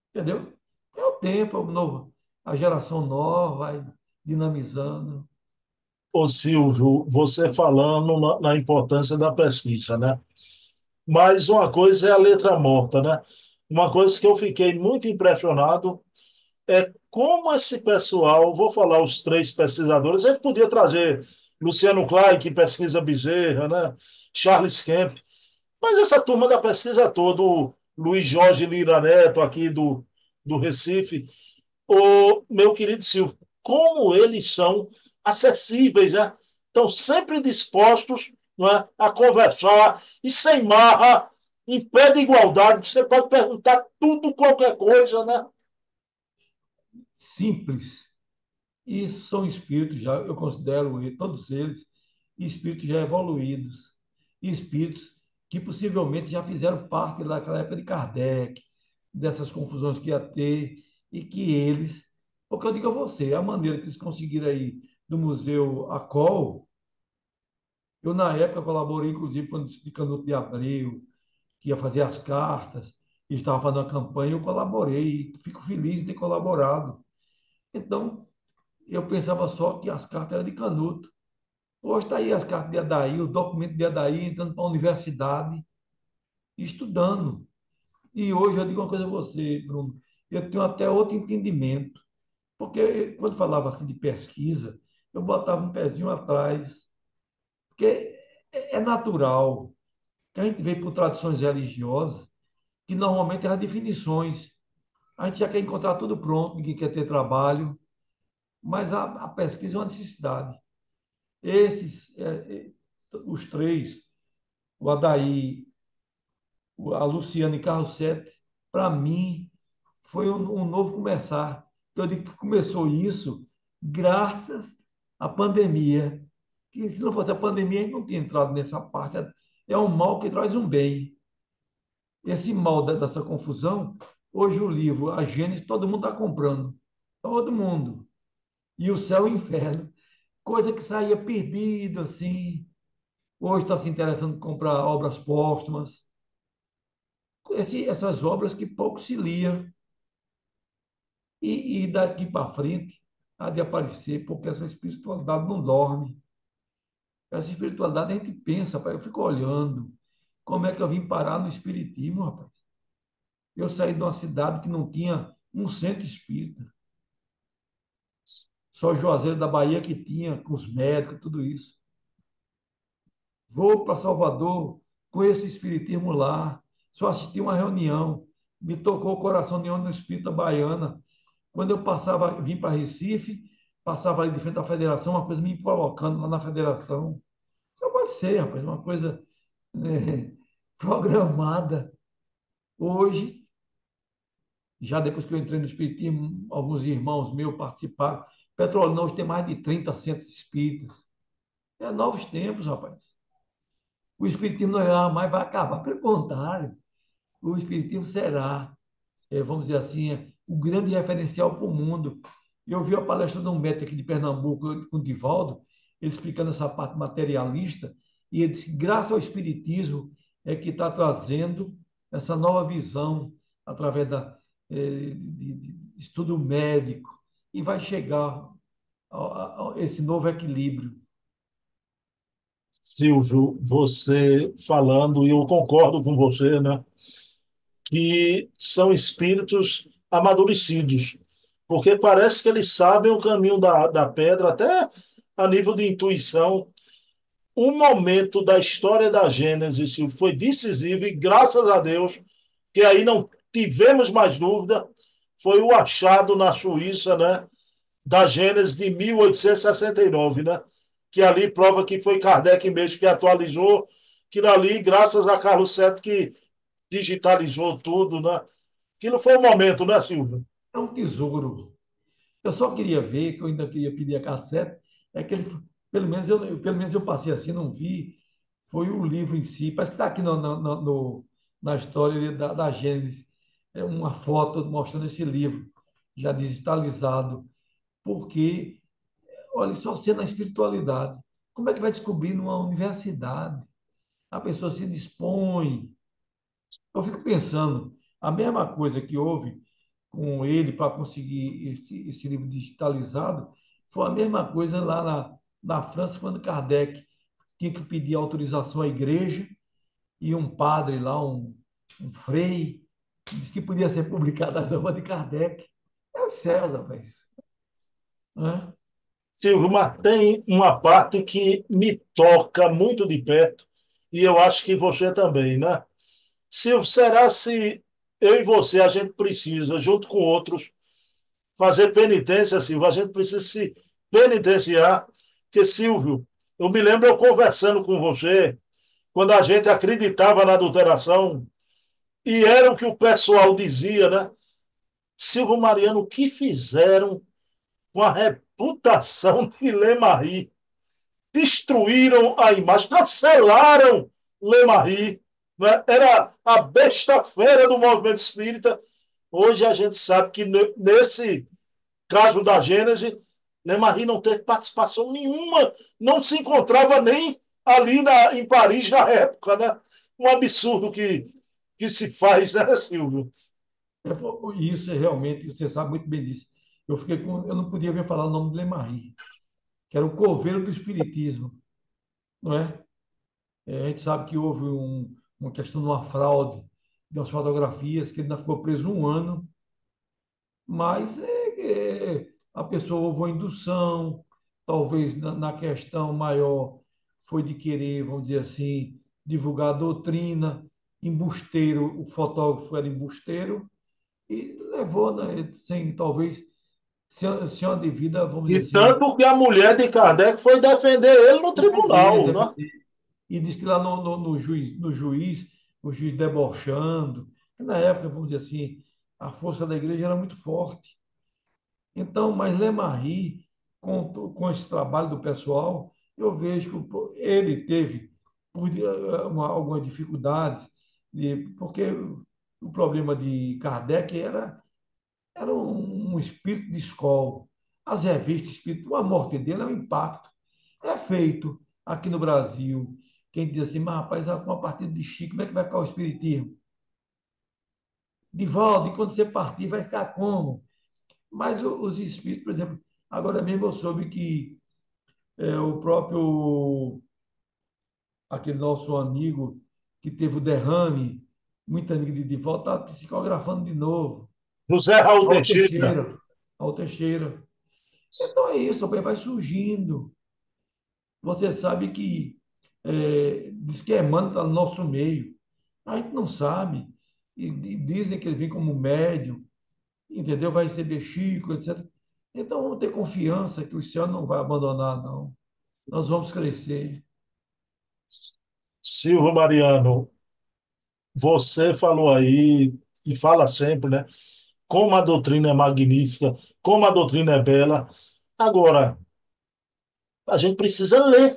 entendeu? É o tempo, é o novo, a geração nova vai dinamizando. Ô Silvio, você falando na importância da pesquisa, né? Mas uma coisa é a letra morta, né? Uma coisa que eu fiquei muito impressionado é como esse pessoal, vou falar os três pesquisadores, a gente podia trazer Luciano Klein, que pesquisa Bezerra, né? Charles Kemp, mas essa turma da pesquisa toda, o Luiz Jorge Lira Neto, aqui do Recife, o meu querido Silvio, como eles são acessíveis, né? Estão sempre dispostos, não é, a conversar e sem marra, em pé de igualdade. Você pode perguntar tudo, qualquer coisa, né? Simples. E são espíritos já, eu considero todos eles espíritos já evoluídos, espíritos que possivelmente já fizeram parte daquela época de Kardec, dessas confusões que ia ter, e que eles, porque eu digo a você, a maneira que eles conseguiram aí do Museu ACOL, eu na época colaborei, inclusive, quando de Canuto de Abreu, que ia fazer as cartas, e estava fazendo uma campanha, eu colaborei, fico feliz de ter colaborado. Então, eu pensava só que as cartas eram de Canuto. Hoje está aí as cartas de Adair, o documento de Adair entrando para a universidade, estudando. E hoje eu digo uma coisa a você, Bruno, eu tenho até outro entendimento, porque quando falava assim de pesquisa, eu botava um pezinho atrás, porque é natural que a gente vem por tradições religiosas, que normalmente é as definições. A gente já quer encontrar tudo pronto, ninguém quer ter trabalho, mas a pesquisa é uma necessidade. Os três, o Adair, a Luciana e Carlos Sete, para mim, foi um novo começar. Eu digo que começou isso graças à pandemia. Que se não fosse a pandemia, a gente não tinha entrado nessa parte. É um mal que traz um bem. Esse mal dessa confusão, hoje o livro, a Gênesis, todo mundo está comprando. Todo mundo. E o céu e o inferno. Coisa que saía perdido, assim. Hoje está se interessando em comprar obras póstumas. Essas obras que pouco se lia. E daqui para frente há de aparecer, porque essa espiritualidade não dorme. Essa espiritualidade a gente pensa, rapaz, eu fico olhando como é que eu vim parar no espiritismo, rapaz. Eu saí de uma cidade que não tinha um centro espírita. Só Juazeiro da Bahia que tinha, com os médicos, tudo isso. Vou para Salvador, conheço o espiritismo lá, só assisti uma reunião, me tocou o coração de onda espírita baiana. Quando eu passava, vim para Recife, passava ali de frente à federação, uma coisa me provocando lá na federação. Isso pode ser, rapaz, uma coisa, né, programada. Hoje, já depois que eu entrei no Espiritismo, alguns irmãos meus participaram. Petrolina hoje tem mais de 30 centros espíritas. É novos tempos, rapaz. O Espiritismo não mais vai acabar. Pelo contrário, o Espiritismo será, vamos dizer assim, o grande referencial para o mundo. Eu vi a palestra de um médico aqui de Pernambuco, com o Divaldo, ele explicando essa parte materialista, e ele disse que graças ao Espiritismo é que está trazendo essa nova visão através de estudo médico, e vai chegar a esse novo equilíbrio. Silvio, você falando, e eu concordo com você, né? Que são espíritos amadurecidos, porque parece que eles sabem o caminho da pedra, até a nível de intuição. Um momento da história da Gênesis foi decisivo, e graças a Deus, que aí não tivemos mais dúvida, foi o achado na Suíça, né, da Gênesis de 1869, né, que ali prova que foi Kardec mesmo que atualizou, que ali, graças a Carlos Sete, que digitalizou tudo, né? Aquilo foi um momento, né, Silvio? É um tesouro. Eu só queria ver, que eu ainda queria pedir a cassete, é que ele, pelo menos eu passei assim, não vi. foi o livro em si. Parece que está aqui na história da Gênesis. É uma foto mostrando esse livro, já digitalizado. Porque, olha, só sendo a espiritualidade. Como é que vai descobrir numa universidade? A pessoa se dispõe. Eu fico pensando, a mesma coisa que houve com ele para conseguir esse livro digitalizado, foi a mesma coisa lá na França, quando Kardec tinha que pedir autorização à igreja e um padre lá, um frei, disse que podia ser publicada as obras de Kardec. É os céus, rapaz. Né? Silvio, mas tem uma parte que me toca muito de perto, e eu acho que você também, né? Silvio, será se eu e você, a gente precisa, junto com outros, fazer penitência, Silvio? A gente precisa se penitenciar, porque, Silvio, eu me lembro eu conversando com você, quando a gente acreditava na adulteração, e era o que o pessoal dizia, né? Silvio Mariano, o que fizeram com a reputação de Lemarie? Destruíram a imagem, cancelaram Lemarie, né? Era a besta fera do movimento espírita. Hoje a gente sabe que nesse caso da Gênese, Lemarie não teve participação nenhuma, não se encontrava nem ali em Paris na época, né? Um absurdo que se faz, né, Silvio? Isso é realmente, você sabe muito bem disso. Eu não podia ver falar o nome de Lemarie, que era o coveiro do espiritismo, não é? A gente sabe que houve uma questão de uma fraude de umas fotografias, que ele ainda ficou preso um ano, mas a pessoa houve uma indução, talvez na questão maior foi de querer, vamos dizer assim, divulgar a doutrina, embusteiro, o fotógrafo era embusteiro, e levou, né, sem, talvez, sem uma devida, vamos E dizer assim, tanto que a mulher de Kardec foi defender ele no defender, tribunal, né? defender. E diz que lá o juiz debochando, que na época, vamos dizer assim, a força da igreja era muito forte. Então, mas Lemarie, com esse trabalho do pessoal, eu vejo que ele teve algumas dificuldades, porque o problema de Kardec era um espírito de escola. As revistas espíritas, a morte dele é um impacto. É feito aqui no Brasil. Quem diz assim, mas rapaz, com a partida de Chico, como é que vai ficar o espiritismo? Divaldo, e quando você partir, vai ficar como? Mas os espíritos, por exemplo, agora mesmo eu soube que o próprio, aquele nosso amigo que teve o derrame, muito amigo de Divaldo, está psicografando de novo. José Raul Raul Teixeira. Teixeira. Raul Teixeira. Então é isso, vai surgindo. Você sabe que diz que Emmanuel está no nosso meio. A gente não sabe. E dizem que ele vem como médium, entendeu? Vai receber Chico, etc. Então vamos ter confiança que o céu não vai abandonar, não. Nós vamos crescer. Silvio Mariano, você falou aí e fala sempre, né? Como a doutrina é magnífica, como a doutrina é bela. Agora, a gente precisa ler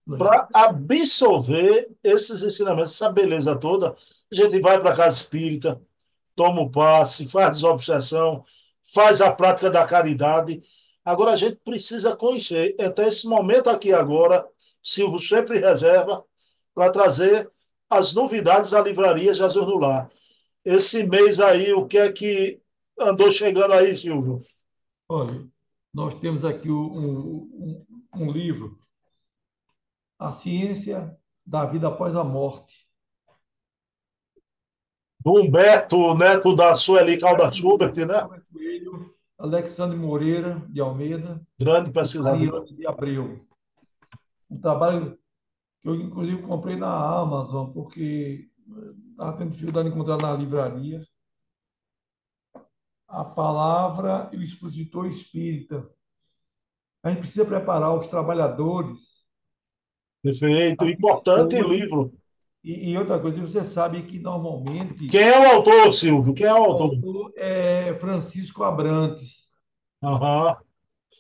Né? para absorver esses ensinamentos, essa beleza toda. A gente vai para a casa espírita, toma o passe, faz desobsessão, faz a prática da caridade. Agora a gente precisa conhecer. Então, esse momento aqui agora, Silvio sempre reserva para trazer as novidades da livraria Jesus no Lar. Esse mês aí, o que é que andou chegando aí, Silvio? Olha, nós temos aqui um livro, A Ciência da Vida Após a Morte. Do Humberto, neto da Sueli Calda Schubert, né? Robert Coelho, Alexandre Moreira de Almeida Grande e pesquisador. Mariana de Abreu. Um trabalho que eu, inclusive, comprei na Amazon, porque estava tendo dificuldade de encontrar na livraria. A palavra e o expositor espírita. A gente precisa preparar os trabalhadores Perfeito. para que Importante estudem. livro. E outra coisa, você sabe que normalmente Quem é o autor, Silvio? Quem é o o autor? autor é Francisco Abrantes. Aham.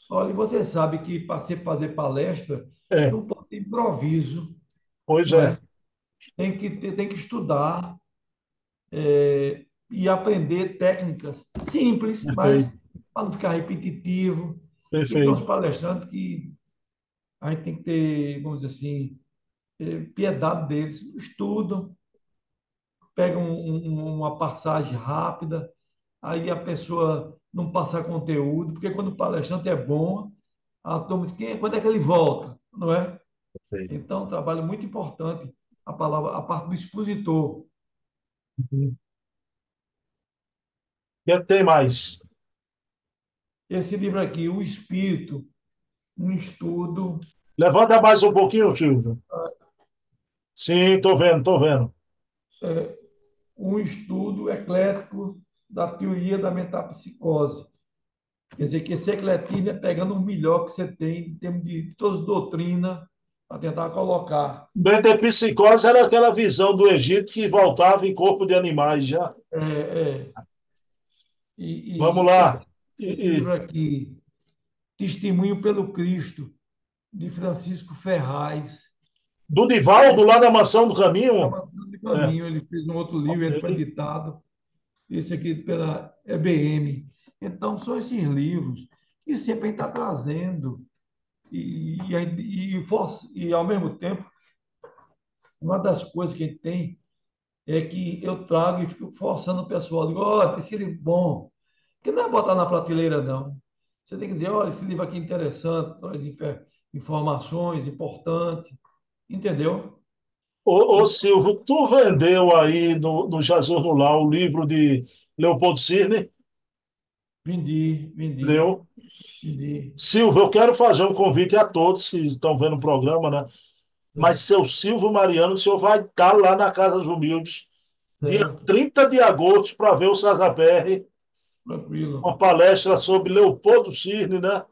Olha, e você sabe que para você fazer palestra É. não pode ter improviso. Pois não é, é? Tem que estudar e aprender técnicas simples, mas perfeito, para não ficar repetitivo. E tem uns perfeito. palestrantes que a gente tem que ter, vamos dizer assim, piedade deles. Estudam, pegam uma passagem rápida, aí a pessoa não passa conteúdo, porque quando o palestrante é bom, a turma diz, quando é que ele volta? Não é? Perfeito. Então, um trabalho muito importante, a palavra, a parte do expositor. Uhum. E tem mais. Esse livro aqui, O Espírito, um estudo, Levanta mais um pouquinho, Silvio. Sim, estou vendo, estou vendo. um estudo eclético da teoria da metapsicose. Quer dizer, que esse ecletismo é pegando o melhor que você tem em termos de todas as doutrinas para tentar colocar. Metempsicose era aquela visão do Egito que voltava em corpo de animais já. É, é, Vamos esse, lá. esse livro aqui, Testemunho pelo Cristo, de Francisco Ferraz, Do Divaldo, lá da Mansão do está Caminho. passando de É, caminho. Ele fez um outro livro, ok. ele foi editado, esse aqui pela EBM. Então, são esses livros que sempre está trazendo e, ao mesmo tempo, uma das coisas que a gente tem é que eu trago e fico forçando o pessoal. Digo, olha, esse livro é bom. Porque não é botar na prateleira, não. Você tem que dizer, olha, esse livro aqui é interessante, traz informações importantes, entendeu? Ô, Então, Silvio, tu vendeu aí no Jesus no Lar o livro de Leopoldo Cirne? vendi, vendi, Deu. vendi. Silvio, eu quero fazer um convite a todos que estão vendo o programa, né? Mas, Certo, seu Silvio Mariano, o senhor vai estar lá na Casa dos Humildes, dia certo, 30 de agosto, para ver o César Perry, tranquilo, uma palestra sobre Leopoldo Cirne, né?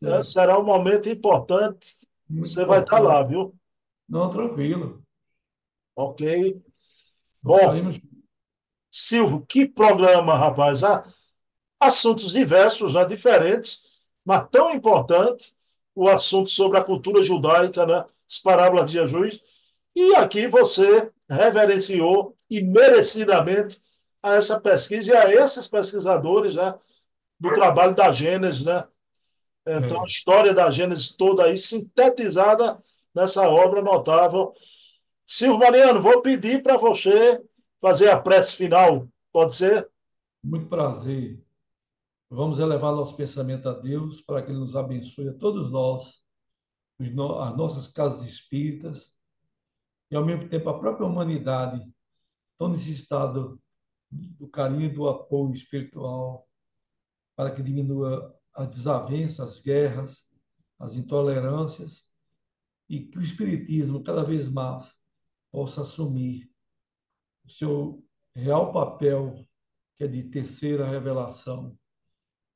certo. Será um momento importante. Muito Você vai estar lá, importante. viu? Não, tranquilo. Ok. Bom, Estaremos. Silvio, que programa, rapaz. Assuntos diversos, né? Diferentes, mas tão importante. O assunto sobre a cultura judaica, né? As parábolas de Jesus. E aqui você reverenciou e merecidamente a essa pesquisa e a esses pesquisadores, né? Do trabalho da Gênesis, né? Então, a É, história da Gênesis toda aí sintetizada nessa obra notável. Silvio Mariano, vou pedir para você fazer a prece final. Pode ser? muito prazer. Vamos elevar nosso pensamento a Deus para que Ele nos abençoe a todos nós, as nossas casas espíritas e, ao mesmo tempo, a própria humanidade, tão necessitada do carinho e do apoio espiritual, para que diminua as desavenças, as guerras, as intolerâncias e que o Espiritismo, cada vez mais, possa assumir o seu real papel, que é de terceira revelação,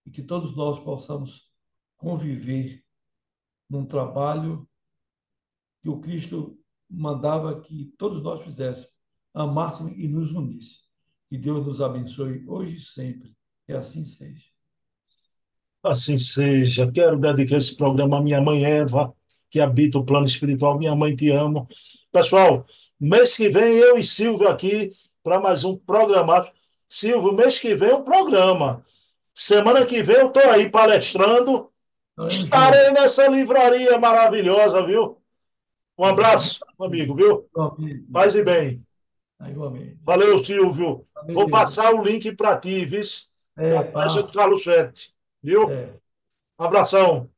e que todos nós possamos conviver num trabalho que o Cristo mandava que todos nós fizéssemos, amássemos e nos uníssemos. Que Deus nos abençoe hoje e sempre. Que assim seja. Assim seja. Quero dedicar esse programa à minha mãe Eva, que habita o plano espiritual. Minha mãe, te amo. Pessoal, mês que vem eu e Silvio aqui para mais um programa. Silvio, mês que vem um programa. Semana que vem eu estou aí palestrando. Estaremos Estarei juntos. nessa livraria maravilhosa, viu? Um Muito abraço, amigo, viu? igualmente. Paz e bem. Igualmente. Valeu, Silvio. Tá, Vou beleza. passar o link para ti, viu? Da peça de Passa. Carlos Sete, viu? É. Abração.